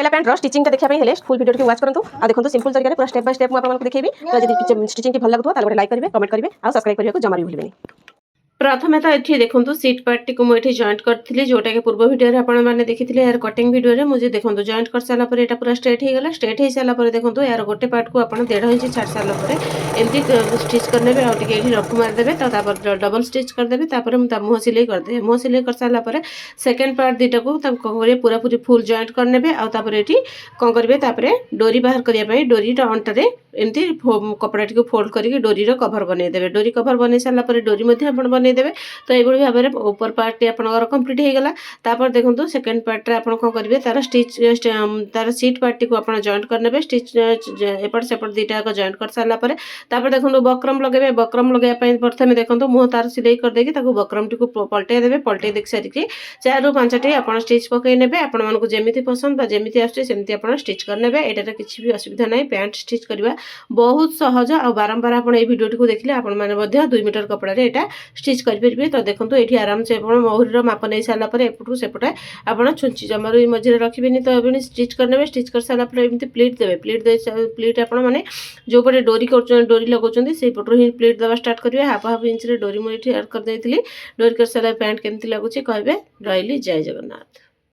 Patiala pant stitching देखा हेले full video को वाच करंतु आ देखंतु सिंपल तरीका पूरा स्टेप बाय स्टेप मैं आपन देखैबी तो जदि स्टिचिंग की भल लागतो ताले लाइक करिवे कमेंट करिवे आ सब्सक्राइब करिवे को जमा भी भूलिबेनी। प्रथमे तो ये देखो सीट पार्टी को मुझे जॉइंट करी जोटा कि पूर्व भिडियो आपने देखी यार कटिंग भिडियो मुझे देखो जॉइंट कर सारापर यहाँ पूरा स्ट्रेट हो गला स्ट्रेट हो सारापर देखो यार गोटे पार्ट को आप 1.5 इंच छाड़ सारापर एमती स्टिच करने आगे रफू मारिदेवे तो डबल स्टिच करदेवे मुँह सिलाई करदे मुँह सिलाई कर सारापर सेकेंड पार्ट दुईटा को पूरा पूरी फुल जॉइंट करने आउे ये कौन करेंगे डोरी बाहर करने डोरी अंटारे एमती कपड़ा टी फोल्ड करके डोरी कभर बनईदेवे डोरी कभर बन सारापर डोरी बनईदेवे तो ये भाव में ऊपर पार्ट टी आपंकर कम्प्लीट हो गला। तापर देखो सेकेंड पार्ट रे आपन कौन करेंगे तार स्टिच तार सीट पार्टी को आप जॉइंट करने स्टिच एपट सेपट दुईटा जॉइंट कर सारापर देखो बक्रम लगे बक्रम लगे प्रथम देखो मुँह तार सिलाई करदे बक्रम टी पलटई देवे पलटई देख सारिकी 4 ରୁ 5टी आप स्टिच पकई ने आपको जमी पसंद जमी आसमती आप स्टिच करने यहाँ किसी भी असुविधा ना पैंट स्टिच करवा बहुत सहज आ बारंबार आप भिडियो देखिले आपने 2 मीटर कपड़ा यहाँ स्टिच करेंगे। तो देखो ये आराम से महुरी माप नहीं सारापर एपटू सेपटे आप छुंची जमार मझे रखिए तो ये स्टिच करने स्टिच कर सारापर एमती प्लीट देवे प्लीट आपने जो पटे डोरी कर डोरी लगाउछन्ती से पटू ही प्लीट देवा स्टार्ट करेंगे हाफ इंच रे डोरी मुझे ऐड कर देइथिली डोरी कर सारा पैंट केमती लगुच कहे रही जय जगन्नाथ।